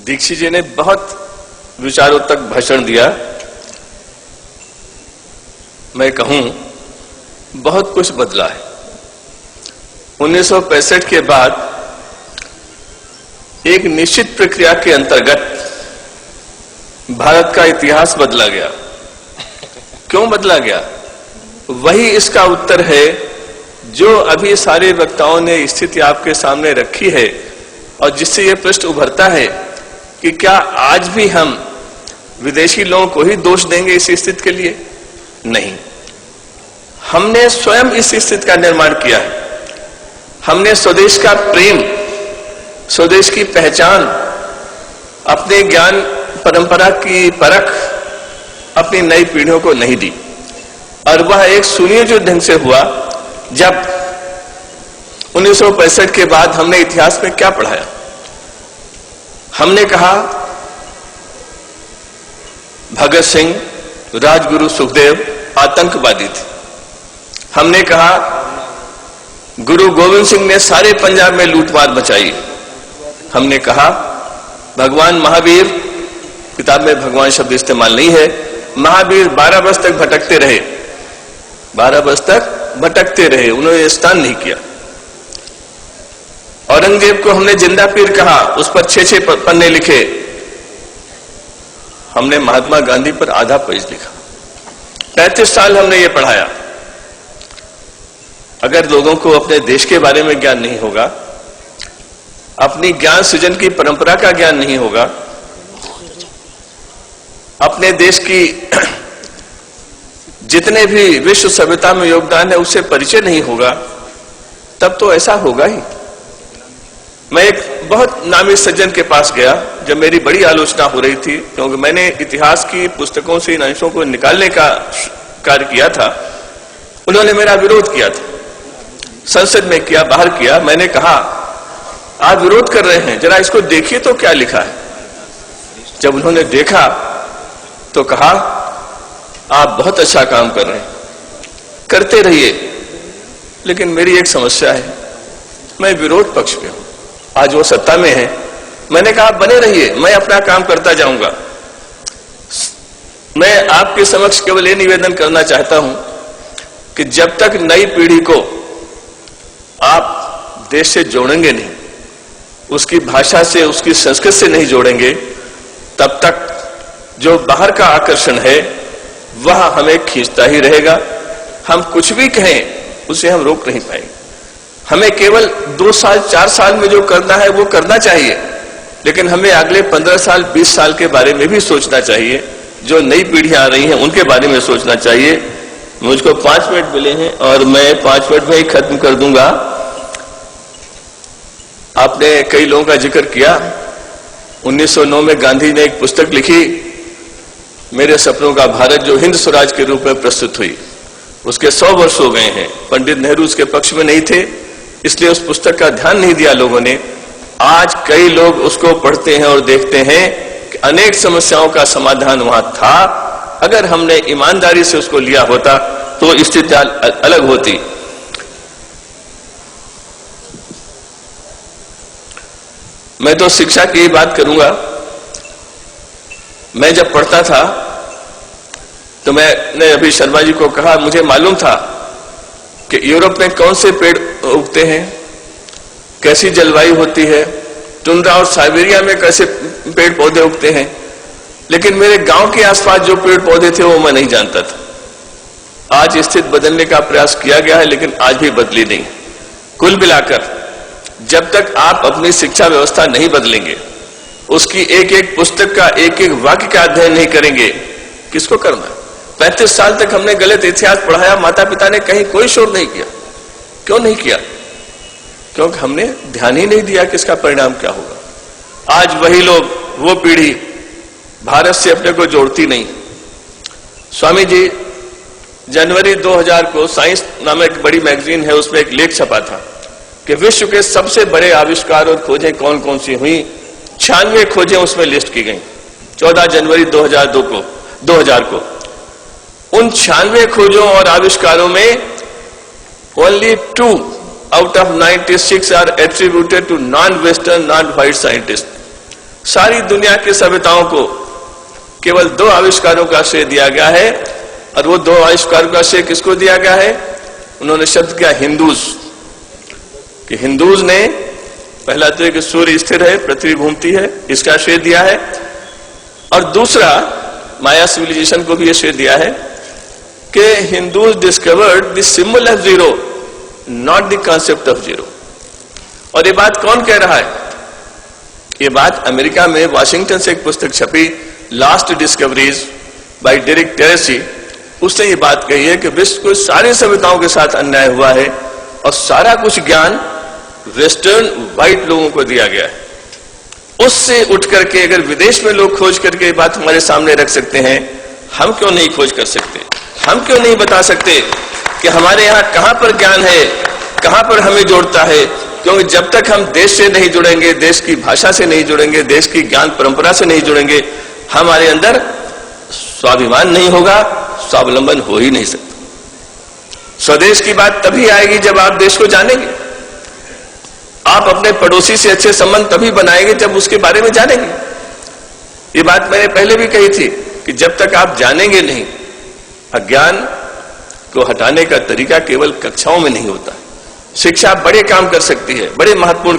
दीक्षित जी ने बहुत विचारोत्तक भाषण दिया। मैं कहूं बहुत कुछ बदला है। 1965 के बाद एक निश्चित प्रक्रिया के अंतर्गत भारत का इतिहास बदला गया। क्यों बदला गया? वही इसका उत्तर है जो अभी सारे वक्ताओं ने स्थिति आपके सामने रखी है और जिससे यह प्रश्न उभरता है कि क्या आज भी हम विदेशी लोगों को ही दोष देंगे इस स्थिति के लिए? नहीं, हमने स्वयं इस स्थिति का निर्माण किया है। हमने स्वदेश का प्रेम, स्वदेश की पहचान, अपने ज्ञान परंपरा की परख अपनी नई पीढ़ियों को नहीं दी। और वह एक सुनियोजित ढंग से हुआ जब 1965 के बाद हमने इतिहास में क्या पढ़ाया? हमने कहा भगत सिंह, राजगुरु सुखदेव आतंकवादी थे। हमने कहा गुरु गोविंद सिंह ने सारे पंजाब में लूटमार मचाई। हमने कहा भगवान महावीर, किताब में भगवान शब्द इस्तेमाल नहीं है, महावीर 12 वर्ष तक भटकते रहे, 12 वर्ष तक भटकते रहे, उन्होंने स्नान नहीं किया। औरंगजेब को हमने जिंदा पीर कहा, उस पर 6-6 पन्ने लिखे। हमने महात्मा गांधी पर आधा पेज लिखा। 35 साल हमने ये पढ़ाया। अगर लोगों को अपने देश के बारे में ज्ञान नहीं होगा, अपनी ज्ञान सृजन की परंपरा का ज्ञान नहीं होगा, अपने देश की जितने भी विश्व सभ्यता में योगदान है उससे परिचय नहीं होगा, तब तो ऐसा होगा ही। मैं एक बहुत नामी सज्जन के पास गया जब मेरी बड़ी आलोचना हो रही थी, क्योंकि मैंने इतिहास की पुस्तकों से इन अंशों को निकालने का कार्य किया था। उन्होंने मेरा विरोध किया था, संसद में किया, बाहर किया। मैंने कहा आप विरोध कर रहे हैं, जरा इसको देखिए तो क्या लिखा है। जब उन्होंने देखा तो कहा आप बहुत अच्छा काम कर रहे हैं, करते रहिए, लेकिन मेरी एक समस्या है, मैं विरोध पक्ष में हूं। आज वो सत्ता में है। मैंने कहा आप बने रहिए, मैं अपना काम करता जाऊंगा। मैं आपके समक्ष केवल ये निवेदन करना चाहता हूं कि जब तक नई पीढ़ी को आप देश से जोड़ेंगे नहीं, उसकी भाषा से, उसकी संस्कृति से नहीं जोड़ेंगे, तब तक जो बाहर का आकर्षण है वह हमें खींचता ही रहेगा। हम कुछ भी कहें उसे हम रोक नहीं पाएंगे। हमें केवल 2 साल 4 साल में जो करना है वो करना चाहिए, लेकिन हमें अगले 15 साल 20 साल के बारे में भी सोचना चाहिए। जो नई पीढ़ियां आ रही हैं उनके बारे में सोचना चाहिए। मुझको 5 मिनट मिले हैं और मैं 5 मिनट में ही खत्म कर दूंगा। आपने कई लोगों का जिक्र किया। 1909 में गांधी ने एक पुस्तक लिखी, मेरे सपनों का भारत, जो हिंद स्वराज के रूप में प्रस्तुत हुई। उसके 100 वर्ष हो गए हैं। पंडित नेहरू उसके पक्ष में नहीं थे, इसलिए उस पुस्तक का ध्यान नहीं दिया लोगों ने। आज कई लोग उसको पढ़ते हैं और देखते हैं कि अनेक समस्याओं का समाधान वहां था। अगर हमने ईमानदारी से उसको लिया होता तो स्थिति अलग होती। मैं तो शिक्षा की ही बात करूंगा। मैं जब पढ़ता था तो मैंने अभी शर्मा जी को कहा, मुझे मालूम था कि यूरोप में कौन से पेड़ उगते हैं, कैसी जलवायु होती है, टुंड्रा और साइबेरिया में कैसे पेड़ पौधे उगते हैं, लेकिन मेरे गांव के आसपास जो पेड़ पौधे थे वो मैं नहीं जानता था। आज स्थिति बदलने का प्रयास किया गया है, लेकिन आज भी बदली नहीं। कुल मिलाकर जब तक आप अपनी शिक्षा व्यवस्था नहीं बदलेंगे, उसकी एक एक पुस्तक का एक एक वाक्य का अध्ययन नहीं करेंगे, किसको करना? 35 साल तक हमने गलत इतिहास पढ़ाया, माता पिता ने कहीं कोई शोध नहीं किया। क्यों नहीं किया? क्योंकि हमने ध्यान ही नहीं दिया कि इसका परिणाम क्या होगा। आज वही लोग, वो पीढ़ी भारत से अपने को जोड़ती नहीं। स्वामी जी जनवरी 2000 को साइंस नामक बड़ी मैगजीन है, उसमें एक लेख छपा था कि विश्व के सबसे बड़े आविष्कार और खोजें कौन कौन सी हुई। 96 खोजें उसमें लिस्ट की गई 14 जनवरी 2000 को। उन 96 खोजों और आविष्कारों में only 2 out of 96 are attributed to non western non white scientist. सारी दुनिया की सभ्यताओं को केवल 2 आविष्कारों का श्रेय दिया गया है, और वो 2 आविष्कारों का श्रेय किसको दिया गया है? उन्होंने शब्द किया हिंदूज, कि हिंदूज ने पहला तो कि सूर्य स्थिर है, पृथ्वी घूमती है, इसका श्रेय दिया है, और दूसरा माया सिविलाइजेशन को भी यह श्रेय दिया है कि Hindus discovered the symbol of zero, not the concept of zero. और ये बात कौन कह रहा है? ये बात अमेरिका में वाशिंगटन से एक पुस्तक छपी, लास्ट डिस्कवरीज बाय डेरिक टेरेसी, उसने ये बात कही है कि विश्व को सारी सभ्यताओं के साथ अन्याय हुआ है और सारा कुछ ज्ञान वेस्टर्न व्हाइट लोगों को दिया गया है। उससे उठ करके अगर विदेश में लोग खोज करके ये बात हमारे सामने रख सकते हैं, हम क्यों नहीं खोज कर सकते? हम क्यों नहीं बता सकते कि हमारे यहाँ कहां पर ज्ञान है, कहां पर हमें जोड़ता है? क्योंकि जब तक हम देश से नहीं जुड़ेंगे, देश की भाषा से नहीं जुड़ेंगे, देश की ज्ञान परंपरा से नहीं जुड़ेंगे, हमारे अंदर स्वाभिमान नहीं होगा, स्वावलंबन हो ही नहीं सकता। स्वदेश की बात तभी आएगी जब आप देश को जानेंगे। आप अपने पड़ोसी से अच्छे संबंध तभी बनाएंगे जब उसके बारे में जानेंगे। ये बात मैंने पहले भी कही थी कि जब तक आप जानेंगे नहीं, अज्ञान को हटाने का तरीका केवल कक्षाओं में नहीं होता। शिक्षा बड़े काम कर सकती है, बड़े महत्वपूर्ण